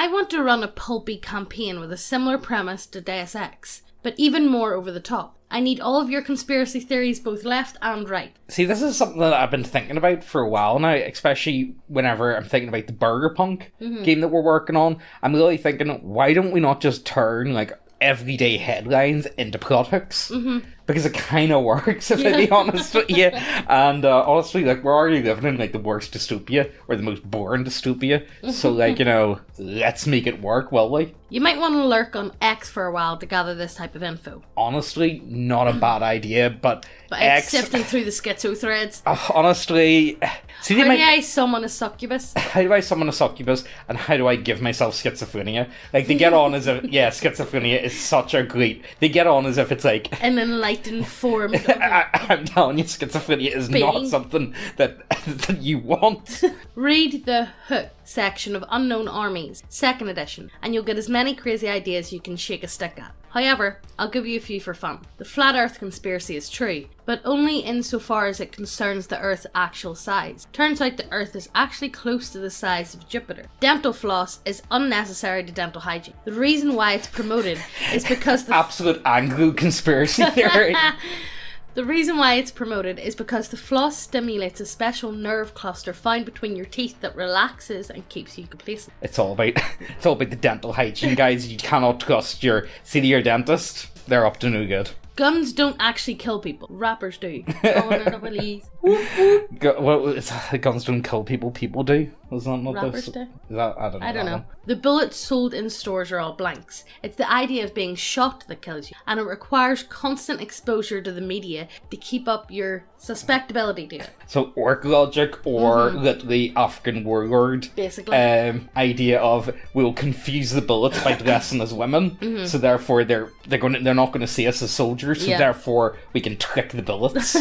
I want to run a pulpy campaign with a similar premise to Deus Ex, but even more over the top. I need all of your conspiracy theories, both left and right. See, this is something that I've been thinking about for a while now, especially whenever I'm thinking about the Burger Punk game that we're working on. I'm really thinking, why don't we not just turn, like, everyday headlines into plot hooks? Because it kind of works, if I be honest with you. And honestly, like, we're already living in, like, the worst dystopia, or the most boring dystopia. So, like, you know, let's make it work, will we? You might want to lurk on X for a while to gather this type of info. Honestly, not a bad idea, but X... sifting through the schizo threads. Honestly... See, how do I summon a succubus? How do I summon a succubus, and how do I give myself schizophrenia? Like, they get on as if... Yeah, schizophrenia is such a great... They get on as if it's like... An enlightened form of... I'm telling you, schizophrenia is not something that you want. Read the Hook section of Unknown Armies, 2nd edition, and you'll get as many crazy ideas you can shake a stick at. However, I'll give you a few for fun. The Flat Earth conspiracy is true, but only insofar as it concerns the Earth's actual size. Turns out the Earth is actually close to the size of Jupiter. Dental floss is unnecessary to dental hygiene. The reason why it's promoted is because the... Absolute Anglo conspiracy theory. The reason why it's promoted is because the floss stimulates a special nerve cluster found between your teeth that relaxes and keeps you complacent. It's all about the dental hygiene, guys. You cannot trust your dentist. They're up to no good. Guns don't actually kill people. Rappers do. Guns don't kill people. People do. Was that not Rappers this? do. Is that, I don't know. The bullets sold in stores are all blanks. It's the idea of being shot that kills you, and it requires constant exposure to the media to keep up your susceptibility to it. So orc logic, or literally African warlord, basically, idea of we'll confuse the bullets by dressing as women, so therefore they're not going to see us as soldiers, so therefore we can trick the bullets.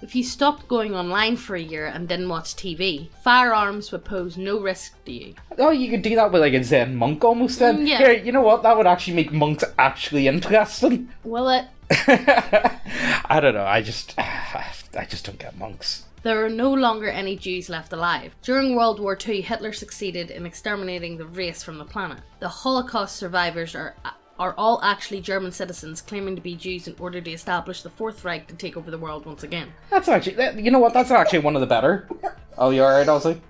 If you stopped going online for a year and didn't watch TV, firearms would pose no risk to you. Oh, you could do that with like a Zen monk almost then. Yeah. Here, you know what? That would actually make monks actually interesting. Will it? I don't know. I just don't get monks. There are no longer any Jews left alive. During World War II, Hitler succeeded in exterminating the race from the planet. The Holocaust survivors are all actually German citizens claiming to be Jews in order to establish the Fourth Reich to take over the world once again. That's actually, you know what? That's actually one of the better. Oh, you alright, Ozzy?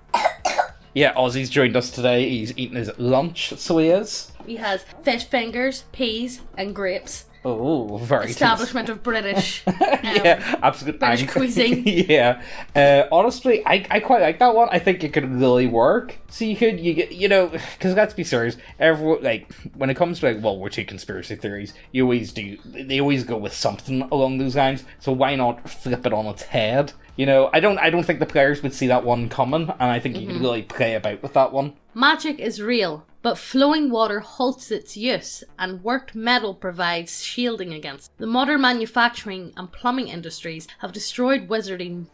Yeah, Ozzy's joined us today. He's eating his lunch, so he is. He has fish fingers, peas, and grapes. Oh, very establishment of British absolute British cuisine. Yeah. Honestly, I quite like that one. I think it could really work. So because let's be serious, everyone, like, when it comes to like World War II conspiracy theories, they always go with something along those lines. So why not flip it on its head? You know, I don't think the players would see that one coming, and I think you could really play about with that one. Magic is real, but flowing water halts its use, and worked metal provides shielding against. The modern manufacturing and plumbing industries have destroyed wizardry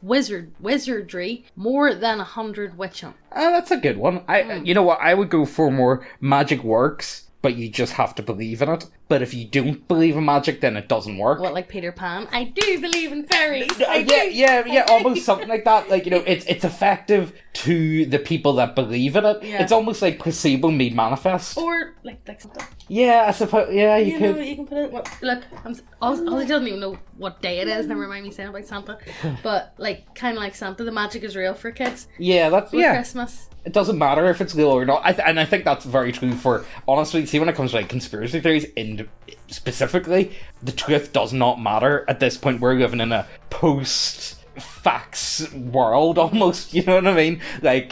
more than 100 witch hunts. That's a good one. You know what? I would go for more magic works, but you just have to believe in it. But if you don't believe in magic, then it doesn't work. What, like Peter Pan? I do believe in fairies. Yeah, almost something like that. Like, you know, it's effective to the people that believe in it. Yeah. It's almost like placebo made manifest. Or like Santa. Yeah, I suppose. Yeah, you could. You can put it. Well, look, Ollie doesn't even know what day it is. Never mind me saying about Santa. But like, kind of like Santa, the magic is real for kids. Yeah, that's Christmas. It doesn't matter if it's real or not. And I think that's very true for, honestly, see, when it comes to like conspiracy theories, specifically, the truth does not matter. At this point, we're living in a post-facts world, almost, you know what I mean? Like,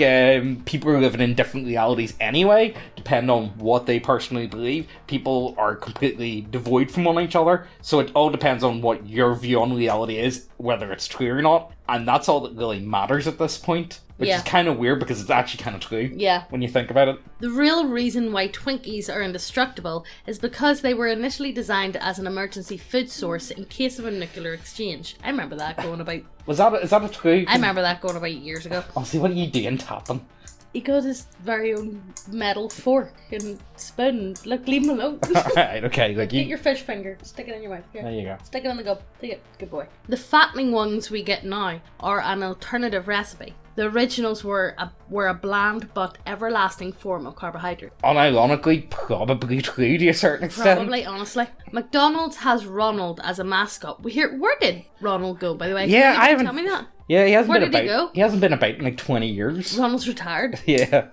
people are living in different realities anyway, depending on what they personally believe. People are completely devoid from one each other, so it all depends on what your view on reality is, whether it's true or not, and that's all that really matters at this point. Which is kind of weird because it's actually kind of true. Yeah. When you think about it. The real reason why Twinkies are indestructible is because they were initially designed as an emergency food source in case of a nuclear exchange. I remember that going about... Is that a true? I remember that going about years ago. Oh, see, what are you doing tapping? He got his very own metal fork and spoon. Look, leave him alone. Alright, okay. Like Get your fish finger. Stick it in your mouth. Here. There you go. Stick it in the gob. Take it. Good boy. The fattening ones we get now are an alternative recipe. The originals were a bland but everlasting form of carbohydrate. Unironically, probably true to a certain extent. Probably, honestly. McDonald's has Ronald as a mascot. Where did Ronald go, by the way? Yeah, I haven't. Tell me that. Yeah, he hasn't Where been did about. he go? He hasn't been about in like 20 years. Ronald's retired. Yeah.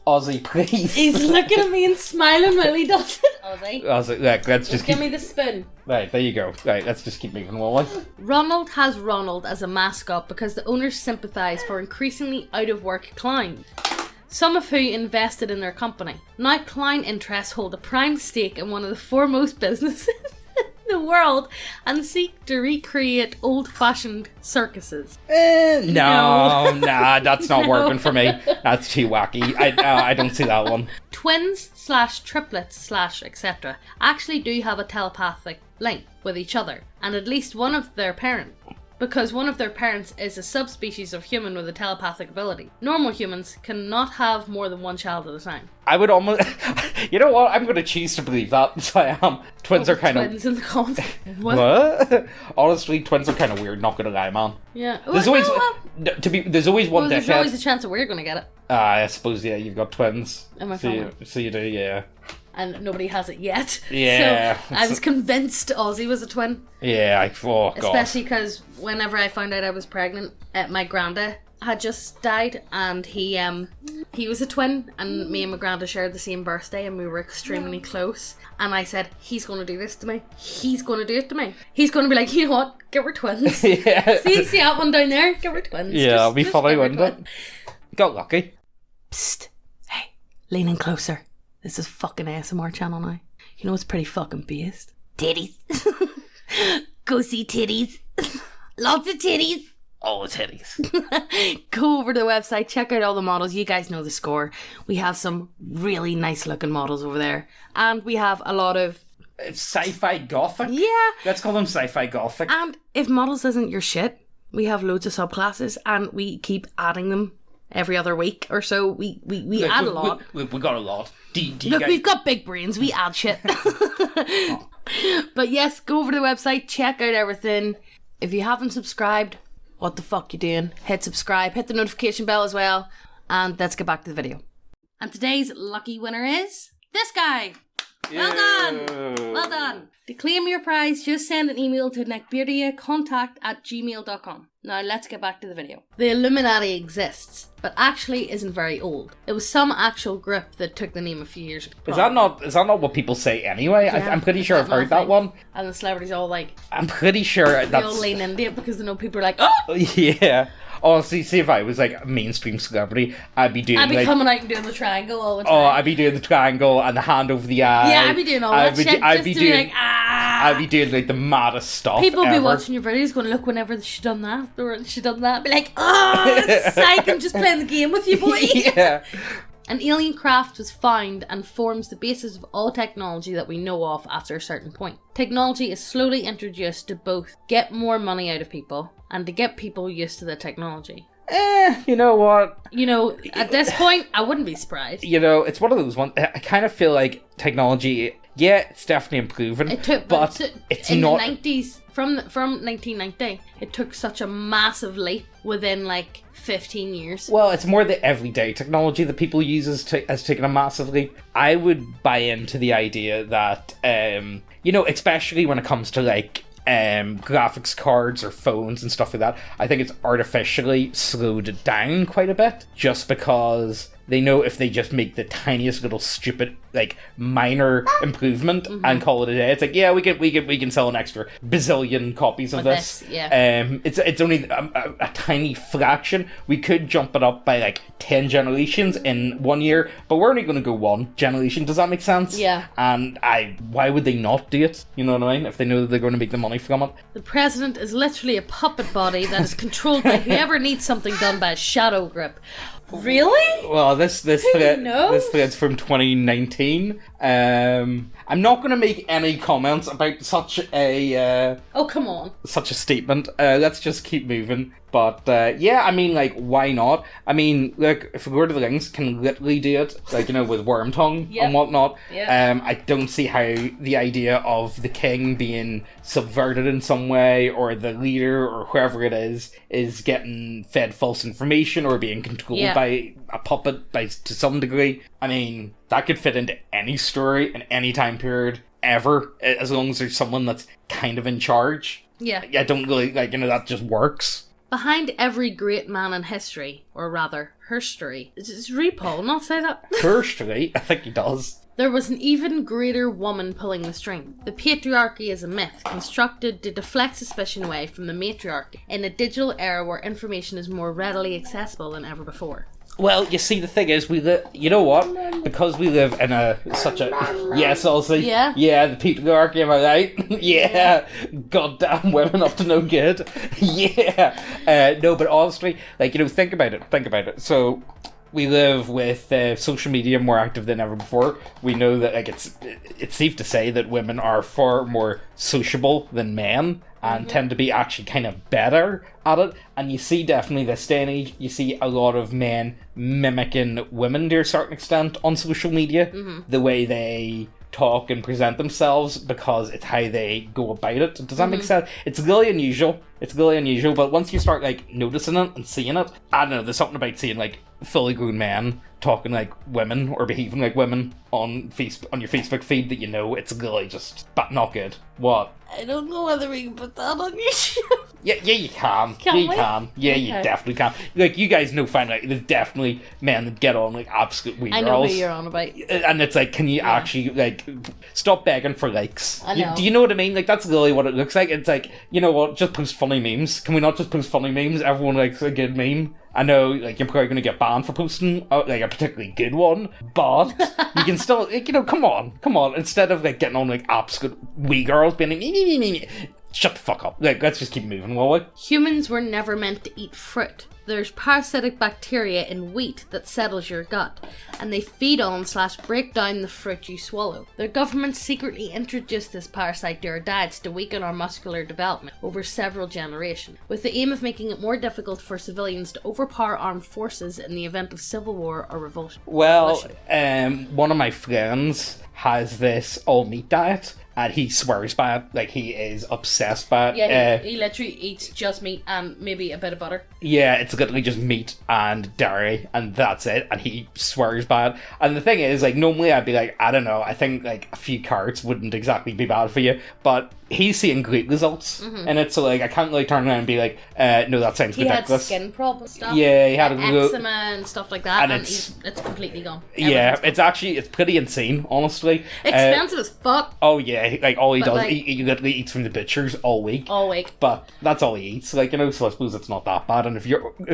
Aussie, please. He's looking at me and smiling while he does it. Aussie, look, let's just Give me the spoon. Right, there you go. Right, let's just keep moving along. Ronald has Ronald as a mascot because the owners sympathise for increasingly out-of-work Klein, some of who invested in their company. Now Klein interests hold a prime stake in one of the foremost businesses in the world and seek to recreate old-fashioned circuses. No, nah, that's not working for me. That's too wacky. I don't see that one. Twins/triplets/etc. actually do have a telepathic link with each other and at least one of their parents, because one of their parents is a subspecies of human with a telepathic ability. Normal humans cannot have more than one child at a time. I would almost... You know what? I'm going to choose to believe that. So I am. Twins are kind Twins in the comments. What? Honestly, twins are kind of weird, not going to lie, man. Yeah. There's always... There's always one there's dickhead. always a chance that we're going to get it. I suppose, yeah, you've got twins. In my so family. so you do, yeah. And nobody has it yet. Yeah. So I was convinced Ozzy was a twin. Yeah, oh god. Especially because whenever I found out I was pregnant, my granda had just died, and he was a twin, and me and my granda shared the same birthday, and we were extremely close. And I said, he's going to do this to me. He's going to do it to me. He's going to be like, you know what? Give her twins. Yeah. See that one down there? Give her twins. Yeah, I'll be funny, wouldn't it? Got lucky. Psst. Hey, lean in closer. This is fucking ASMR channel now. You know what's pretty fucking based? Titties. Go see titties. Lots of titties. All the titties. Go over to the website, check out all the models. You guys know the score. We have some really nice looking models over there. And we have a lot of... It's sci-fi gothic? Yeah. Let's call them sci-fi gothic. And if models isn't your shit, we have loads of subclasses and we keep adding them every other week or so. We add a lot. We got a lot. Look, we've got big brains. We add shit. Oh. But yes, go over to the website, check out everything. If you haven't subscribed, what the fuck you doing? Hit subscribe, hit the notification bell as well, and let's get back to the video. And today's lucky winner is this guy. Well done. Well done. To claim your prize, just send an email to neckbeardia@gmail.com. Now let's get back to the video. The Illuminati exists, but actually isn't very old. It was some actual group that took the name a few years ago. Is that not what people say anyway? Yeah, I'm pretty sure I've heard that one. And the celebrities all like... I'm pretty sure They all lean into it because they know people are like, oh! Yeah. Oh, see if I was like a mainstream celebrity, I'd be coming out and doing the triangle all the time. Oh, I'd be doing the triangle and the hand over the eye. Yeah, I'd be doing all that shit. I'd be doing like, I'd be doing like the maddest stuff. People ever. Be watching your videos going, look, whenever she done that, or she done that, be like, oh, psych, I'm just playing the game with you, boy. Yeah. An alien craft was found and forms the basis of all technology that we know of after a certain point. Technology is slowly introduced to both get more money out of people and to get people used to the technology. You know what? You know, at this point, I wouldn't be surprised. You know, it's one of those ones. I kind of feel like technology, yeah, it's definitely improving. It took, but it's in not. The 90s, from 1990, it took such a massive leap within like 15 years. Well, it's more the everyday technology that people use has taken a massive leap. I would buy into the idea that, you know, especially when it comes to like graphics cards or phones and stuff like that, I think it's artificially slowed it down quite a bit, just because they know if they just make the tiniest little stupid like minor improvement and call it a day, it's like, yeah, we can sell an extra bazillion copies of this. Yeah. It's only a tiny fraction. We could jump it up by like 10 generations in 1 year, but we're only going to go one generation. Does that make sense? Yeah. And why would they not do it? You know what I mean? If they know that they're going to make the money from it. The president is literally a puppet body that is controlled by whoever needs something done by a shadow grip. Really? Well, this thread's from 2019. I'm not going to make any comments about such a oh, come on. such a statement. Let's just keep moving. But yeah, I mean, like, why not? I mean, look, if Lord of the Rings can literally do it, like, you know, with worm tongue and whatnot, I don't see how the idea of the king being subverted in some way, or the leader, or whoever it is getting fed false information, or being controlled by a puppet to some degree. I mean, that could fit into any story in any time period ever, as long as there's someone that's kind of in charge. Yeah. I don't really, like, you know, that just works. Behind every great man in history, or rather, herstory, does RuPaul not say that? Herstory? I think he does. There was an even greater woman pulling the string. The patriarchy is a myth, constructed to deflect suspicion away from the matriarchy, in a digital era where information is more readily accessible than ever before. Well, you see, the thing is, you know what? Because we live in such a... Yes, Elsie. Yeah? Yeah, the patriarchy, am I right? Yeah. Goddamn women up to no good. Yeah. No, but honestly, like, you know, think about it. So, we live with social media more active than ever before. We know that, like, it's safe to say that women are far more sociable than men, and tend to be actually kind of better at it. And you see definitely this day and age, you see a lot of men mimicking women to a certain extent on social media. The way they talk and present themselves, because it's how they go about it. Does that make sense? It's really unusual, but once you start, like, noticing it and seeing it, I don't know, there's something about seeing, like, fully grown men talking like women or behaving like women on your Facebook feed that, you know, it's really just not good. What? I don't know whether we can put that on YouTube. Yeah, you can. Can you we? can. Yeah, you definitely can. Like, you guys know fine, like, there's definitely men that get on, like, absolute wee girls. I know who you're on about. And it's like, can you actually, like, stop begging for likes? I know. Do you know what I mean? Like, that's really what it looks like. It's like, you know what, just post funny memes. Can we not just post funny memes? Everyone likes a good meme. I know, like, you're probably going to get banned for posting, like, a particularly good one, but you can still, like, you know, come on. Instead of, like, getting on, like, absolute wee girls being like, shut the fuck up. Like, let's just keep moving, will we? Humans were never meant to eat fruit. There's parasitic bacteria in wheat that settles your gut, and they feed on / break down the fruit you swallow. Their government secretly introduced this parasite to our diets to weaken our muscular development over several generations, with the aim of making it more difficult for civilians to overpower armed forces in the event of civil war or revolt. Well, one of my friends has this all-meat diet, and he swears by it. Like, he is obsessed by it. Yeah, he literally eats just meat and maybe a bit of butter. Yeah, it's literally just meat and dairy, and that's it, and he swears by it. And the thing is, like, normally I'd be like, I don't know, I think, like, a few carrots wouldn't exactly be bad for you, but he's seeing great results, and it's so, like, I can't really turn around and be like, no, that sounds ridiculous. He had skin problems stuff. Yeah, he had eczema and stuff like that, and it's completely gone. Yeah, it's pretty insane, honestly. Expensive as fuck. Oh yeah, like, all he does, like, he literally eats from the butchers all week. But that's all he eats, like, you know, so I suppose it's not that bad. And if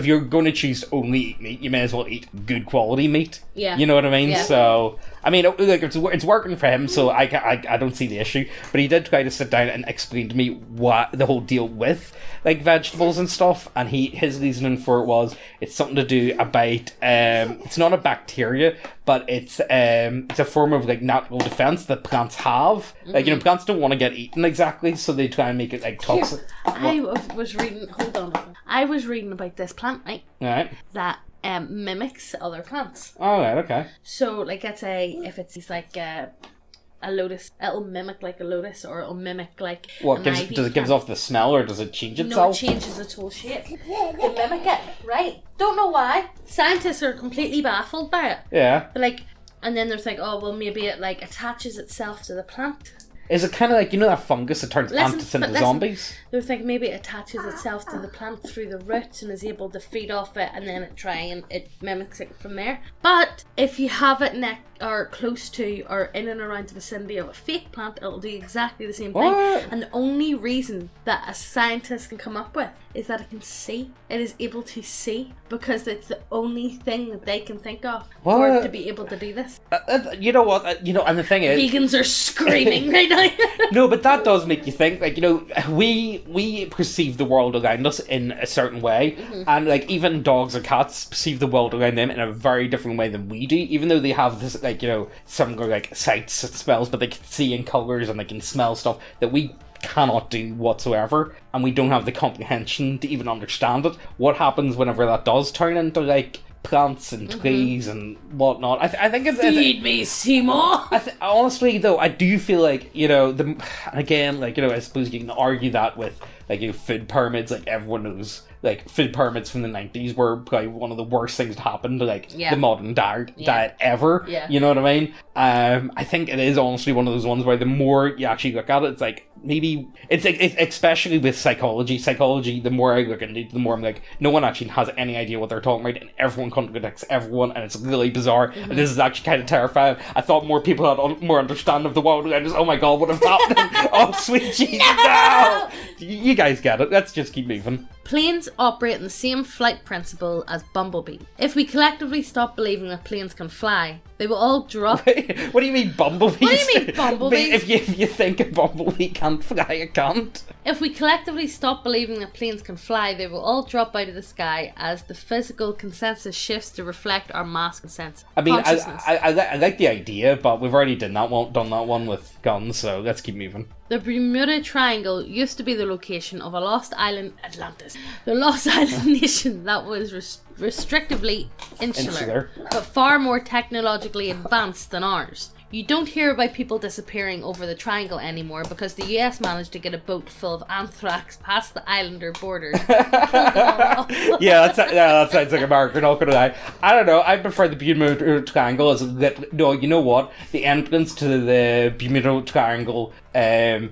you're going to choose to only eat meat, you may as well eat good quality meat. Yeah. You know what I mean? Yeah. So, I mean, like, it's working for him, so I don't see the issue. But he did try to sit down and explain to me what the whole deal with, like, vegetables and stuff, and his reasoning for it was, it's something to do about, it's not a bacteria, but it's a form of, like, natural defense that plants have. Like, you know, plants don't want to get eaten exactly, so they try and make it, like, toxic. I was reading about this plant, right? Right. That mimics other plants. Oh, right, okay. So, like, let's say if it's like a lotus, it'll mimic like a lotus, or it'll mimic like does it give off the smell, or does it change itself? No, it changes its whole shape to mimic it, right? Don't know why. Scientists are completely baffled by it. Yeah. But, like, and then there's like, oh well, maybe it, like, attaches itself to the plant. Is it kind of like, you know, that fungus that turns ants into zombies? They think maybe it attaches itself to the plant through the roots and is able to feed off it, and then it mimics it from there. But if you have it or close to or in and around the vicinity of a fake plant, it'll do exactly the same thing. And the only reason that a scientist can come up with is that it can see. It is able to see, because it's the only thing that they can think of for it to be able to do this. You know what? And the thing is, vegans are screaming right now. No, but that does make you think. Like, you know, we perceive the world around us in a certain way, and, like, even dogs or cats perceive the world around them in a very different way than we do. Even though they have this, like, you know, similar, like, sights and smells, but they can see in colors and they can smell stuff that we cannot do whatsoever, and we don't have the comprehension to even understand it. What happens whenever that does turn into, like, plants and trees and whatnot? I think it's... Feed me, Seymour! Honestly, though, I do feel like, you know, again, like, you know, I suppose you can argue that with, like, you know, food pyramids. Like, everyone knows, like, food pyramids from the 90s were probably one of the worst things to happen to, like, the modern diet ever. Yeah. You know what I mean? I think it is honestly one of those ones where the more you actually look at it, it's like, maybe it's especially with psychology, the more I look into it, the more I'm like, no one actually has any idea what they're talking about, and everyone contradicts everyone, and it's really bizarre. And this is actually kind of terrifying. I thought more people had more understanding of the world, and I just, oh my god, what is happening? Oh, sweet Jesus, no! You guys get it. Let's just keep moving. Planes operate on the same flight principle as Bumblebee. If we collectively stop believing that planes can fly, they will all drop... What do you mean bumblebees? What do you mean bumblebees? If you think a bumblebee can't fly, it can't. If we collectively stop believing that planes can fly, they will all drop out of the sky as the physical consensus shifts to reflect our mass consensus. I mean, I like the idea, but we've already done that one with guns, so let's keep moving. The Bermuda Triangle used to be the location of a lost island, Atlantis. The lost island nation that was restrictively insular, but far more technologically advanced than ours. You don't hear about people disappearing over the triangle anymore because the US managed to get a boat full of anthrax past the islander borders. Yeah, that sounds like America, not gonna lie. I don't know, I prefer the Bermuda Triangle as no, you know what? The entrance to the Bermuda Triangle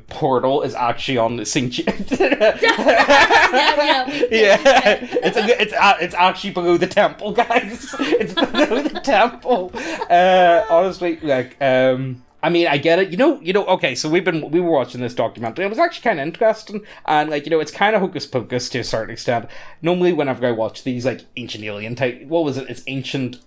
portal is actually on the St. It's actually below the temple, guys. It's below the temple. Honestly, like, I mean, I get it. You know. Okay, so we were watching this documentary. It was actually kind of interesting, and like, you know, it's kind of hocus pocus to a certain extent. Normally, whenever I watch these like ancient alien type, what was it? It's ancient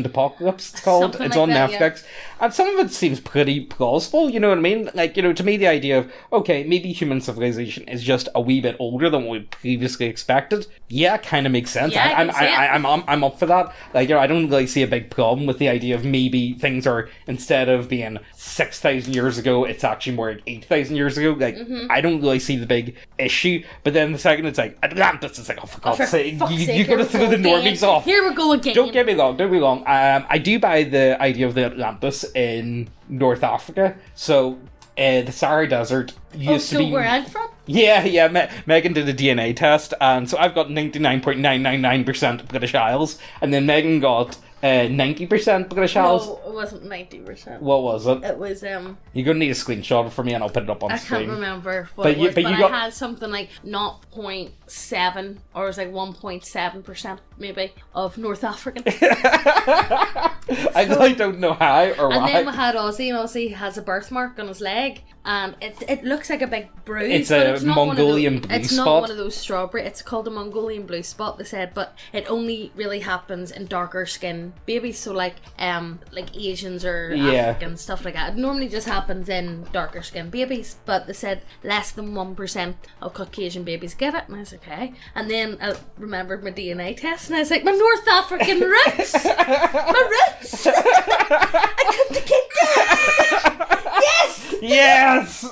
apocalypse. It's called. Something it's like on that, Netflix, and some of it seems pretty plausible. You know what I mean? Like, you know, to me, the idea of, okay, maybe human civilization is just a wee bit older than what we previously expected. Yeah, kind of makes sense. Yeah, I'm up for that. Like, you know, I don't really see a big problem with the idea of maybe things are, instead of being 6,000 years ago, it's actually more like 8,000 years ago. Like, I don't really see the big issue. But then the second it's like Atlantis, it's like, oh, for God's sake, you gotta throw the normies off. Here we go again. Don't get me wrong. I do buy the idea of the Atlantis in North Africa. So the Sahara Desert used to be where I'm from. Yeah. Megan did a DNA test, and so I've got 99.999% British Isles, and then Megan got 90% British Isles. No, it wasn't 90%. What was it? It was You're gonna need a screenshot for me, and I'll put it up on screen. I can't remember what it was, but I had something like 0.7, or it was like 1.7% maybe of North African. I really don't know how or why. And then we had Ozzy, and Ozzy has a birthmark on his leg, and it looks like a big bruise. It's a Mongolian blue spot. It's not one of those strawberry. It's called a Mongolian blue spot, they said, but it only really happens in darker skin babies, so like Asians or Africans, stuff like that. It normally just happens in darker skin babies, but they said less than 1% of Caucasian babies get it, and I was like, okay. And then I remembered my DNA test, and I was like, my North African roots! My roots! I couldn't have kicked it! Yes! Yes!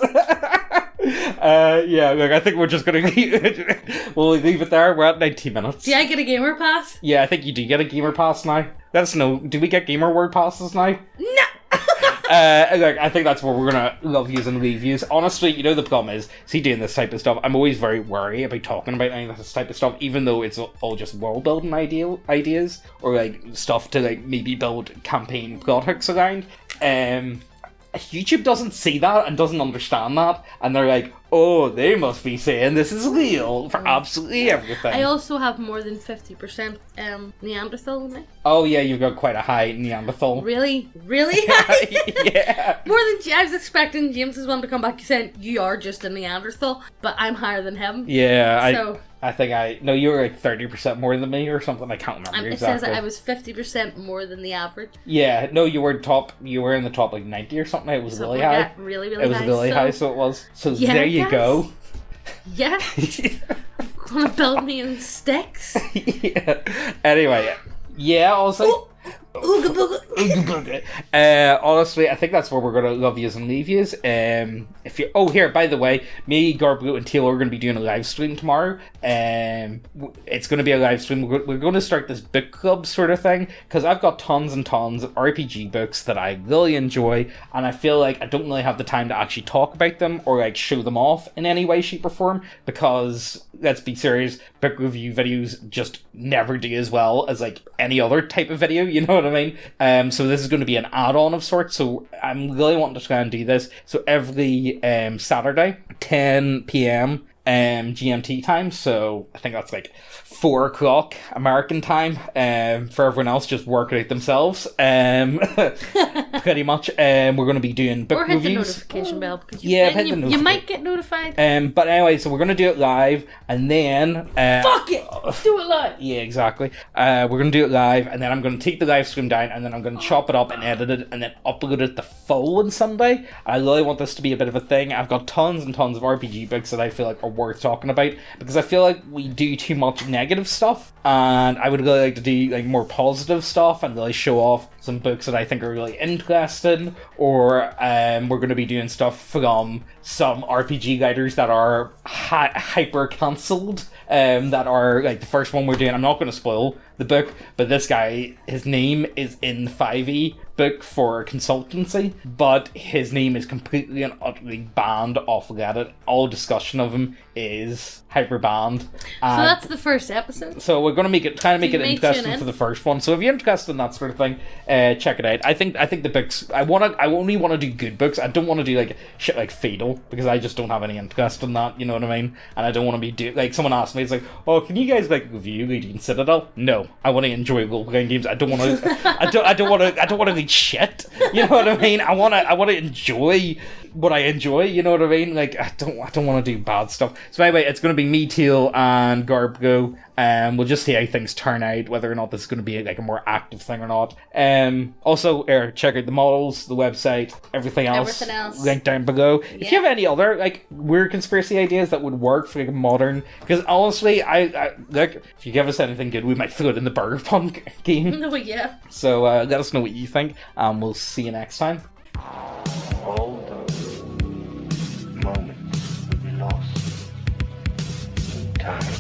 Yeah, look, I think we're just gonna we'll leave it there. We're at 90 minutes. Do I get a gamer pass? Yeah, I think you do get a gamer pass now. Let us know. Do we get gamer word passes now? No! Look, I think that's where we're gonna love using reviews. Honestly, you know, the problem is, see, doing this type of stuff, I'm always very wary about talking about any of this type of stuff, even though it's all just world building ideas, or like stuff to like maybe build campaign plot hooks around. YouTube doesn't see that and doesn't understand that, and they're like, oh, they must be saying this is real for absolutely everything. I also have more than 50% Neanderthal in me. Oh yeah, you've got quite a high Neanderthal. Really? Really high? Yeah. More than I was expecting James's one to come back saying, you are just a Neanderthal, but I'm higher than him. Yeah, I think no, you were like 30% more than me or something. I can't remember exactly. It says that I was 50% more than the average. Yeah, no, you were in the top like 90 or something. It was something really high. Really it was high. Really high, so it was. So yeah, there you go. Yeah. Gonna build me in sticks. Yeah. Anyway, yeah. Also, Ooga booga. Honestly, I think that's where we're gonna love yous and leave yous. If you, here, by the way, me, Garbo, and Taylor are gonna be doing a live stream tomorrow. It's gonna be a live stream. We're gonna start this book club sort of thing because I've got tons and tons of RPG books that I really enjoy, and I feel like I don't really have the time to actually talk about them or like show them off in any way, shape, or form. Because let's be serious, book review videos just never do as well as like any other type of video. You know what I mean? So this is going to be an add-on of sorts. So I'm really wanting to try and do this. So every Saturday, 10 p.m. GMT time. So I think that's like 4 o'clock American time. For everyone else, just work it out themselves. Pretty much. We're going to be doing book reviews. Or hit the notification bell because you might get notified. But anyway, so we're going to do it live, and then fuck it, do it live. Yeah, exactly. We're going to do it live, and then I'm going to take the live stream down, and then I'm going to chop it up and edit it, and then upload it the following Sunday. I really want this to be a bit of a thing. I've got tons and tons of RPG books that I feel like are worth talking about, because I feel like we do too much negative stuff, and I would really like to do like more positive stuff and really show off some books that I think are really interesting. Or we're going to be doing stuff from some RPG writers that are hyper cancelled, that are like the first one we're doing. I'm not going to spoil the book, but this guy, his name is in the 5e book for consultancy, but his name is completely and utterly banned off Reddit. All discussion of him is hyper banned. So that's the first episode. So we're going to try to make it interesting for the first one. So if you're interested in that sort of thing, check it out. I think the books, I only want to do good books. I don't want to do like shit like Fatal, because I just don't have any interest in that. You know what I mean? And I don't want to be like, someone asked me, it's like, oh, can you guys like review Legion Citadel? No, I want to enjoy role playing games. I don't want to. I don't want to read shit. You know what I mean? I want to enjoy what I enjoy. You know what I mean? Like I don't want to do bad stuff. So anyway, it's going to be me, Teal, and Garbgo. We'll just see how things turn out, whether or not this is going to be like a more active thing or not. Also, check out the models, the website, everything else linked down below. Yeah. If you have any other like weird conspiracy ideas that would work for like a modern, because honestly, I like, if you give us anything good, we might throw it in the Burger Punk game. No, yeah. So let us know what you think. We'll see you next time. All those moments will be lost in time.